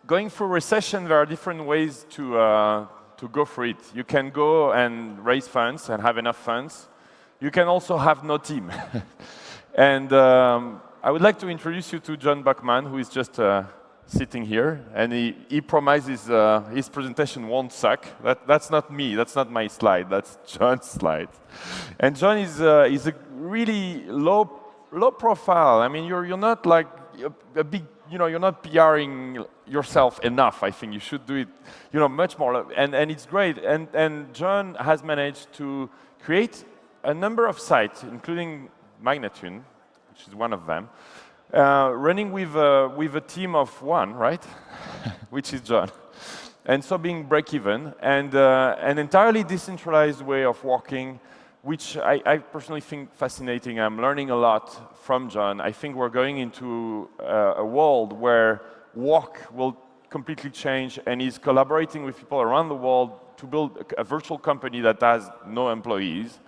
going through recession, there are different ways to go through it. You can go and raise funds and have enough funds. You can also have no team. And I would like to introduce you to John Buckman, who is just sitting here. And he promises his presentation won't suck. That's not me. That's not my slide. That's John's slide. And John is a really low profile. I mean, you're not like a big, you're not PRing yourself enough. I think you should do it, much more. And it's great. And John has managed to create a number of sites, including Magnatune, which is one of them, running with a team of one, right? Which is John. And so being break-even, and an entirely decentralized way of working, which I personally think fascinating. I'm learning a lot from John. I think we're going into a world where work will completely change, and he's collaborating with people around the world to build a virtual company that has no employees,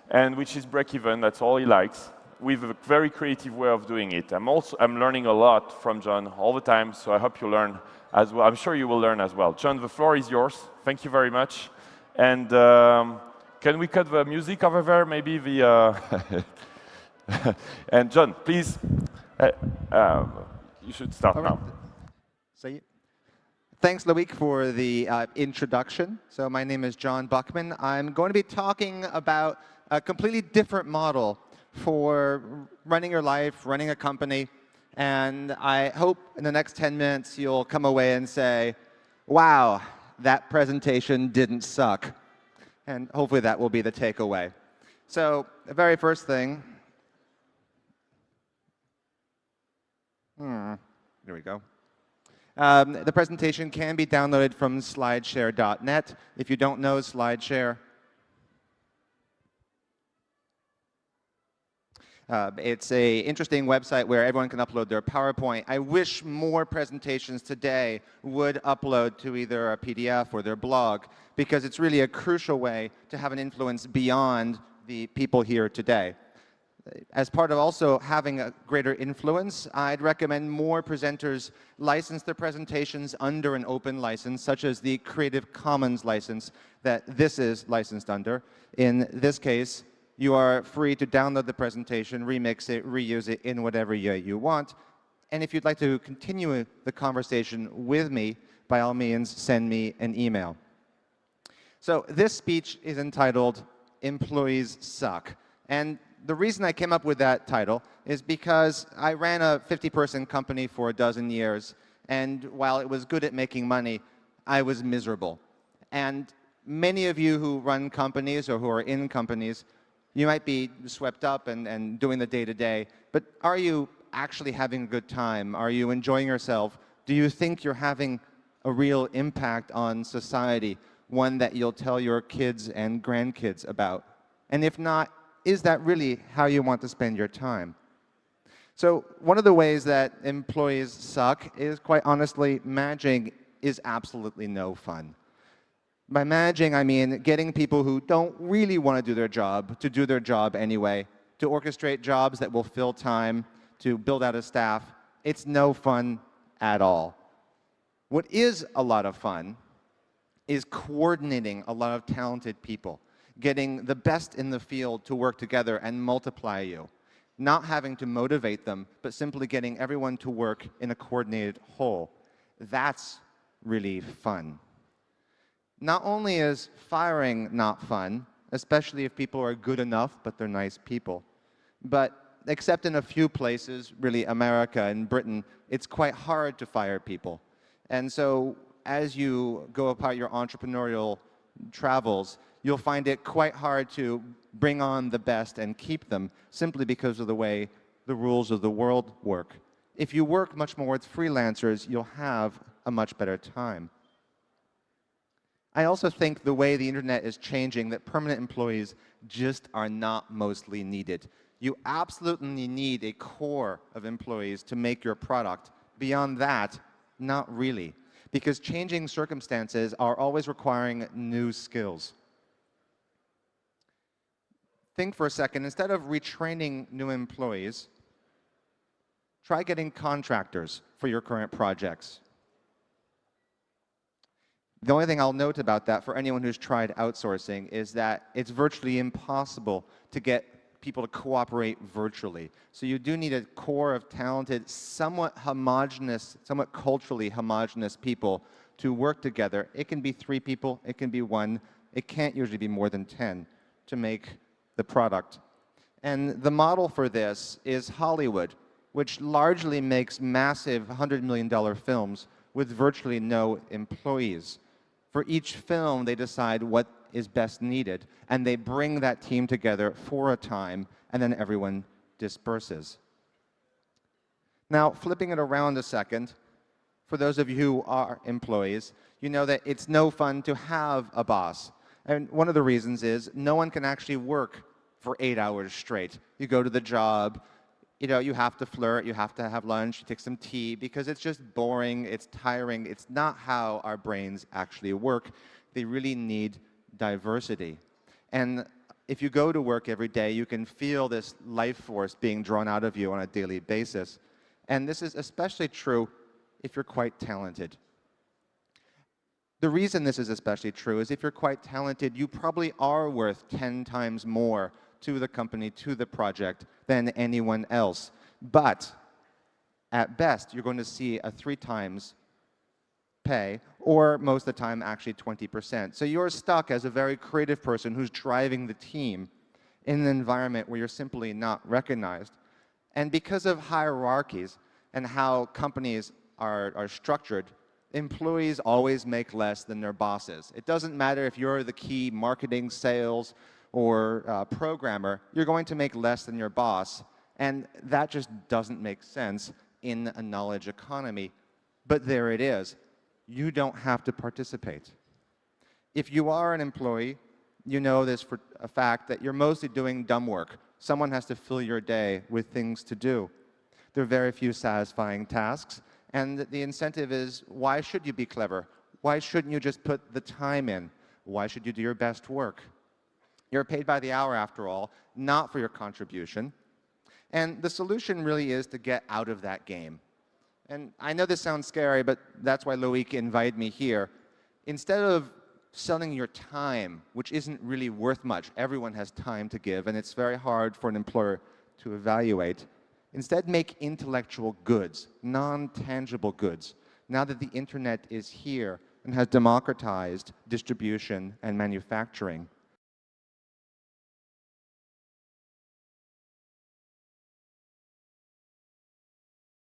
and which is break-even, that's all he likes, with a very creative way of doing it. I'm learning a lot from John all the time, so I hope you learn as well. I'm sure you will learn as well. John, the floor is yours. Thank you very much. And can we cut the music over there? Maybe the... And John, please, you should start now. So thanks, Loic, for the introduction. So my name is John Buckman. I'm going to be talking about a completely different model for running your life, running a company. And I hope in the next 10 minutes you'll come away and say, wow, that presentation didn't suck. And hopefully that will be the takeaway. So the very first thing, here we go. The presentation can be downloaded from slideshare.net. If you don't know SlideShare, it's an interesting website where everyone can upload their PowerPoint. I wish more presentations today would upload to either a PDF or their blog, because it's really a crucial way to have an influence beyond the people here today. As part of also having a greater influence, I'd recommend more presenters license their presentations under an open license, such as the Creative Commons license that this is licensed under. In this case, you are free to download the presentation, remix it, reuse it in whatever way you want. And if you'd like to continue the conversation with me, by all means, send me an email. So this speech is entitled, Employees Suck. And the reason I came up with that title is because I ran a 50-person company for a dozen years, and while it was good at making money, I was miserable. And many of you who run companies or who are in companies, you might be swept up and doing the day-to-day, but are you actually having a good time? Are you enjoying yourself? Do you think you're having a real impact on society, one that you'll tell your kids and grandkids about? And if not, is that really how you want to spend your time? So one of the ways that employees suck is, quite honestly, managing is absolutely no fun. By managing, I mean getting people who don't really want to do their job to do their job anyway, to orchestrate jobs that will fill time, to build out a staff. It's no fun at all. What is a lot of fun is coordinating a lot of talented people, getting the best in the field to work together and multiply you, not having to motivate them, but simply getting everyone to work in a coordinated whole. That's really fun. Not only is firing not fun, especially if people are good enough, but they're nice people, but except in a few places, really America and Britain, it's quite hard to fire people. And so as you go about your entrepreneurial travels, you'll find it quite hard to bring on the best and keep them, simply because of the way the rules of the world work. If you work much more with freelancers, you'll have a much better time. I also think the way the internet is changing, that permanent employees just are not mostly needed. You absolutely need a core of employees to make your product. Beyond that, not really, because changing circumstances are always requiring new skills. Think for a second, instead of retraining new employees, try getting contractors for your current projects. The only thing I'll note about that for anyone who's tried outsourcing is that it's virtually impossible to get people to cooperate virtually. So you do need a core of talented, somewhat homogeneous, somewhat culturally homogeneous people to work together. It can be 3 people, it can be 1, it can't usually be more than 10 to make the product. And the model for this is Hollywood, which largely makes massive $100 million films with virtually no employees. For each film, they decide what is best needed, and they bring that team together for a time, and then everyone disperses. Now, flipping it around a second, for those of you who are employees, you know that it's no fun to have a boss. And one of the reasons is no one can actually work for 8 hours straight. You go to the job, you know, you have to flirt, you have to have lunch, you take some tea, because it's just boring, it's tiring, it's not how our brains actually work. They really need diversity. And if you go to work every day, you can feel this life force being drawn out of you on a daily basis. And this is especially true if you're quite talented. The reason this is especially true is if you're quite talented, you probably are worth 10 times more to the company, to the project, than anyone else. But at best, you're going to see a 3 times pay, or most of the time, actually 20%. So you're stuck as a very creative person who's driving the team in an environment where you're simply not recognized. And because of hierarchies and how companies are structured, employees always make less than their bosses. It doesn't matter if you're the key marketing, sales, or programmer, you're going to make less than your boss. And that just doesn't make sense in a knowledge economy. But there it is. You don't have to participate. If you are an employee, you know this for a fact that you're mostly doing dumb work. Someone has to fill your day with things to do. There are very few satisfying tasks. And the incentive is, why should you be clever? Why shouldn't you just put the time in? Why should you do your best work? You're paid by the hour, after all, not for your contribution. And the solution really is to get out of that game. And I know this sounds scary, but that's why Loic invited me here. Instead of selling your time, which isn't really worth much, everyone has time to give, and it's very hard for an employer to evaluate. Instead, make intellectual goods, non-tangible goods, now that the internet is here and has democratized distribution and manufacturing.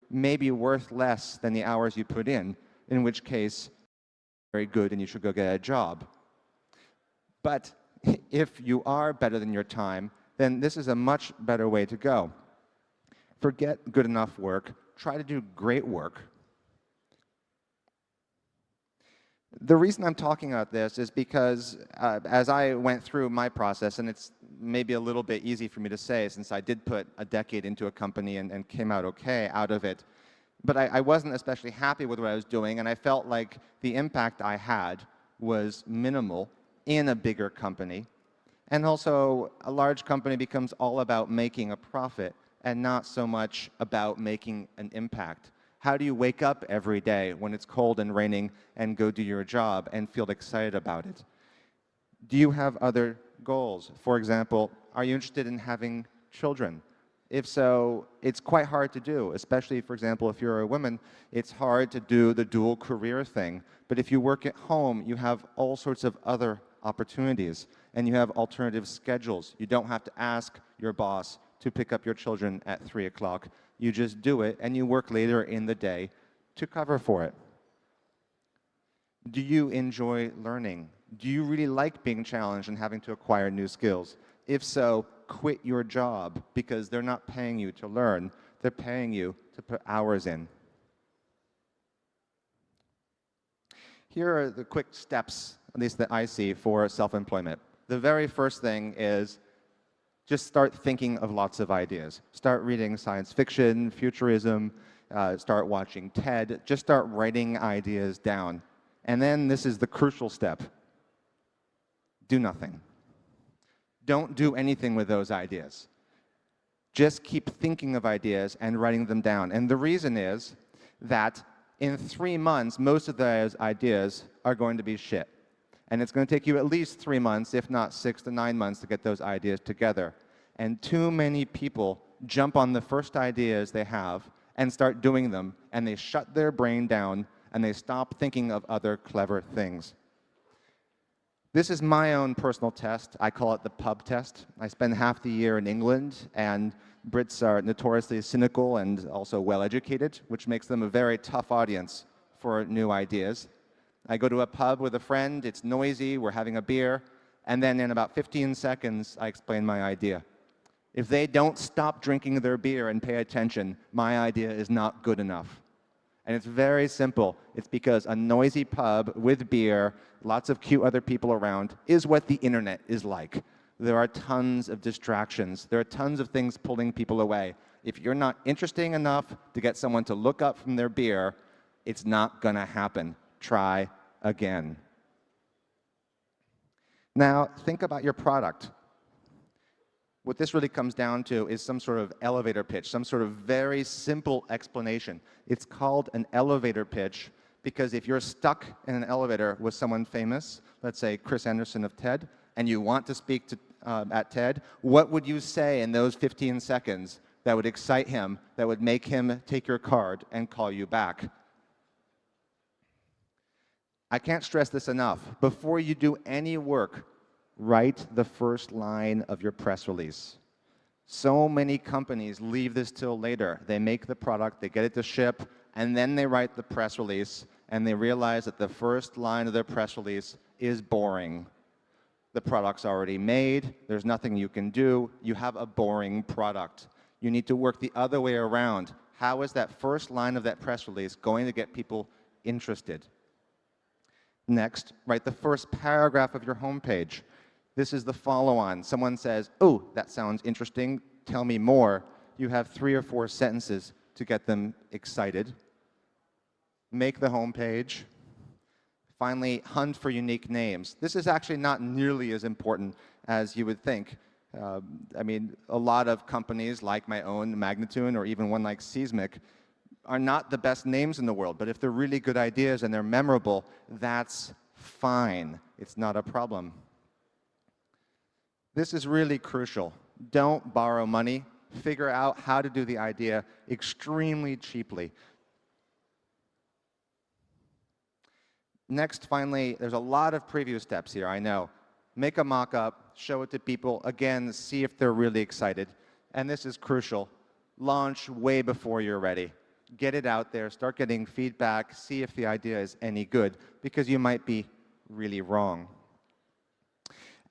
Maybe worth less than the hours you put in which case, very good and you should go get a job. But if you are better than your time, then this is a much better way to go. Forget good enough work. Try to do great work. The reason I'm talking about this is because as I went through my process, and it's maybe a little bit easy for me to say since I did put a decade into a company and came out okay out of it, but I wasn't especially happy with what I was doing, and I felt like the impact I had was minimal in a bigger company. And also, a large company becomes all about making a profit and not so much about making an impact. How do you wake up every day when it's cold and raining and go do your job and feel excited about it? Do you have other goals? For example, are you interested in having children? If so, it's quite hard to do, especially, for example, if you're a woman, it's hard to do the dual career thing. But if you work at home, you have all sorts of other opportunities, and you have alternative schedules. You don't have to ask your boss to pick up your children at 3 o'clock. You just do it, and you work later in the day to cover for it. Do you enjoy learning? Do you really like being challenged and having to acquire new skills? If so, quit your job, because they're not paying you to learn. They're paying you to put hours in. Here are the quick steps, at least that I see, for self-employment. The very first thing is just start thinking of lots of ideas. Start reading science fiction, futurism, start watching TED. Just start writing ideas down. And then this is the crucial step. Do nothing. Don't do anything with those ideas. Just keep thinking of ideas and writing them down. And the reason is that in 3 months, most of those ideas are going to be shit. And it's going to take you at least 3 months, if not 6 to 9 months, to get those ideas together. And too many people jump on the first ideas they have and start doing them, and they shut their brain down, and they stop thinking of other clever things. This is my own personal test. I call it the pub test. I spend half the year in England, and Brits are notoriously cynical and also well-educated, which makes them a very tough audience for new ideas. I go to a pub with a friend, it's noisy, we're having a beer, and then in about 15 seconds, I explain my idea. If they don't stop drinking their beer and pay attention, my idea is not good enough. And it's very simple. It's because a noisy pub with beer, lots of cute other people around, is what the internet is like. There are tons of distractions. There are tons of things pulling people away. If you're not interesting enough to get someone to look up from their beer, it's not going to happen. Try again. Now, think about your product. What this really comes down to is some sort of elevator pitch, some sort of very simple explanation. It's called an elevator pitch because if you're stuck in an elevator with someone famous, let's say Chris Anderson of TED, and you want to speak to, at TED, what would you say in those 15 seconds that would excite him, that would make him take your card and call you back? I can't stress this enough. Before you do any work, write the first line of your press release. So many companies leave this till later. They make the product, they get it to ship, and then they write the press release, and they realize that the first line of their press release is boring. The product's already made, there's nothing you can do, you have a boring product. You need to work the other way around. How is that first line of that press release going to get people interested? Next, write the first paragraph of your homepage. This is the follow-on. Someone says, oh, that sounds interesting, tell me more. You have 3 or 4 sentences to get them excited. Make the homepage. Finally, hunt for unique names. This is actually not nearly as important as you would think. I mean, a lot of companies like my own, Magnitune, or even one like Seismic, are not the best names in the world, but if they're really good ideas and they're memorable, that's fine. It's not a problem. This is really crucial. Don't borrow money. Figure out how to do the idea extremely cheaply. Next, finally, there's a lot of preview steps here, I know. Make a mock-up, show it to people, again, see if they're really excited. And this is crucial. Launch way before you're ready. Get it out there, start getting feedback, see if the idea is any good, because you might be really wrong.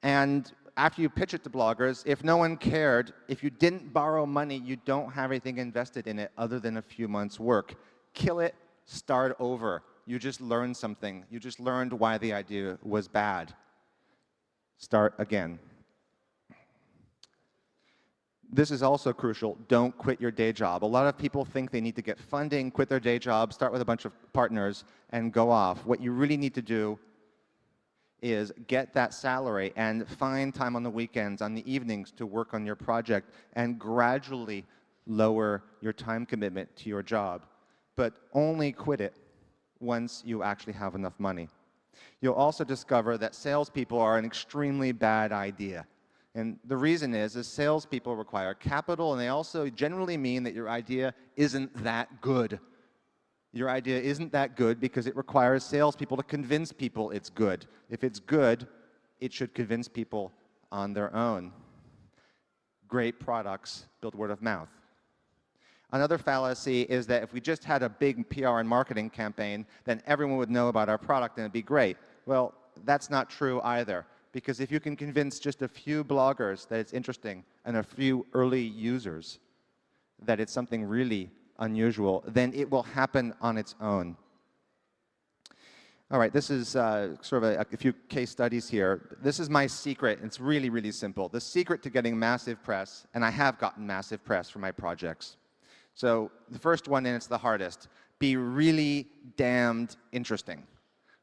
And after you pitch it to bloggers, if no one cared, if you didn't borrow money, you don't have anything invested in it other than a few months' work. Kill it, start over. You just learned something. You just learned why the idea was bad. Start again. This is also crucial. Don't quit your day job. A lot of people think they need to get funding, quit their day job, start with a bunch of partners, and go off. What you really need to do is get that salary and find time on the weekends, on the evenings to work on your project and gradually lower your time commitment to your job. But only quit it once you actually have enough money. You'll also discover that salespeople are an extremely bad idea. And the reason is salespeople require capital, and they also generally mean that your idea isn't that good. Your idea isn't that good because it requires salespeople to convince people it's good. If it's good, it should convince people on their own. Great products build word of mouth. Another fallacy is that if we just had a big PR and marketing campaign, then everyone would know about our product and it'd be great. Well, that's not true either. Because if you can convince just a few bloggers that it's interesting and a few early users that it's something really unusual, then it will happen on its own. All right, this is sort of a few case studies here. This is my secret. It's really, really simple. The secret to getting massive press, and I have gotten massive press for my projects. So the first one, and it's the hardest, be really damned interesting.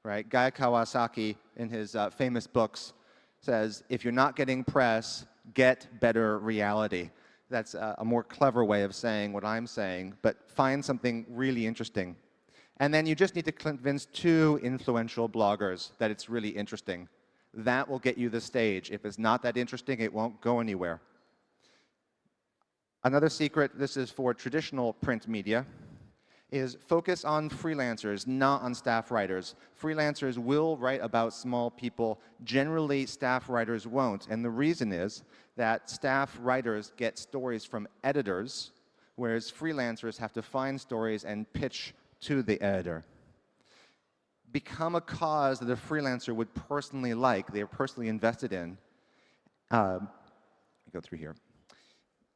Right? Guy Kawasaki, in his famous books, says, if you're not getting press, get better reality. That's a more clever way of saying what I'm saying, but find something really interesting. And then you just need to convince 2 influential bloggers that it's really interesting. That will get you the stage. If it's not that interesting, it won't go anywhere. Another secret, this is for traditional print media, is focus on freelancers, not on staff writers. Freelancers will write about small people. Generally, staff writers won't. And the reason is that staff writers get stories from editors, whereas freelancers have to find stories and pitch to the editor. Become a cause that a freelancer would personally like, they're personally invested in. Go through here.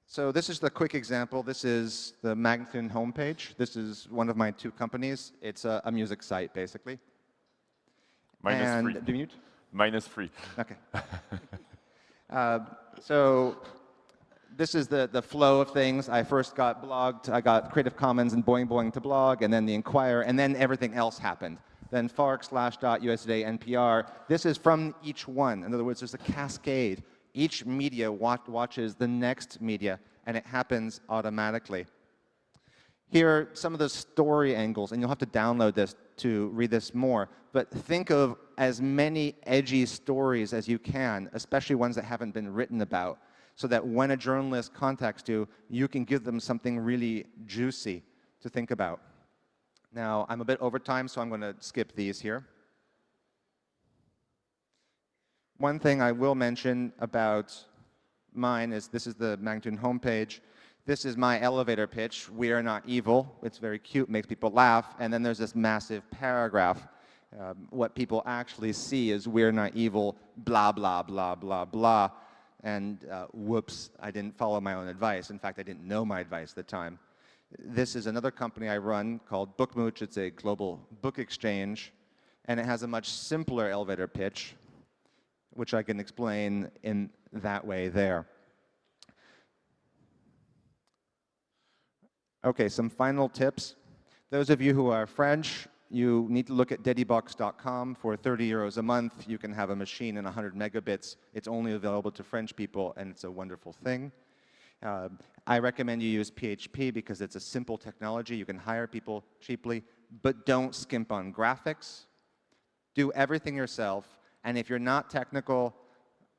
So this is the quick example. This is the Magnitude homepage. This is one of my 2 companies. It's a music site, basically. Minus free. Do you mute? Minus free. Okay. So this is the flow of things. I first got blogged. I got Creative Commons and Boing Boing to blog, and then the Inquirer, and then everything else happened. Then Fark, Slashdot, USA Today, NPR. This is from each one. In other words, there's a cascade. Each media watches the next media, and it happens automatically. Here are some of the story angles, and you'll have to download this to read this more. But think of as many edgy stories as you can, especially ones that haven't been written about, so that when a journalist contacts you, you can give them something really juicy to think about. Now, I'm a bit over time, so I'm going to skip these here. One thing I will mention about mine is this is the Magnitude homepage. This is my elevator pitch. We are not evil. It's very cute, makes people laugh. And then there's this massive paragraph. What people actually see is we're not evil, blah, blah, blah, blah, blah. And whoops, I didn't follow my own advice. In fact, I didn't know my advice at the time. This is another company I run called Bookmooch. It's a global book exchange. And it has a much simpler elevator pitch, which I can explain in that way there. Okay, some final tips. Those of you who are French, you need to look at dedibox.com. For 30 euros a month, you can have a machine in 100 megabits. It's only available to French people, and it's a wonderful thing. I recommend you use PHP because it's a simple technology. You can hire people cheaply, but don't skimp on graphics. Do everything yourself. And if you're not technical,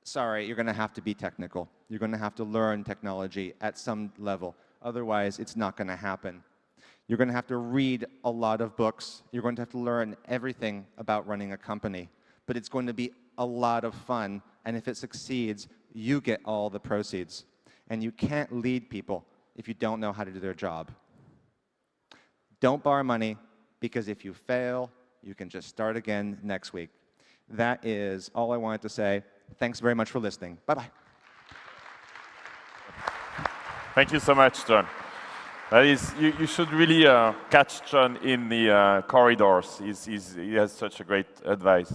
sorry, you're going to have to be technical. You're going to have to learn technology at some level. Otherwise, it's not going to happen. You're going to have to read a lot of books. You're going to have to learn everything about running a company. But it's going to be a lot of fun. And if it succeeds, you get all the proceeds. And you can't lead people if you don't know how to do their job. Don't borrow money, because if you fail, you can just start again next week. That is all I wanted to say. Thanks very much for listening. Bye-bye. Thank you so much, John. That is, you should really catch John in the corridors. He has such a great advice.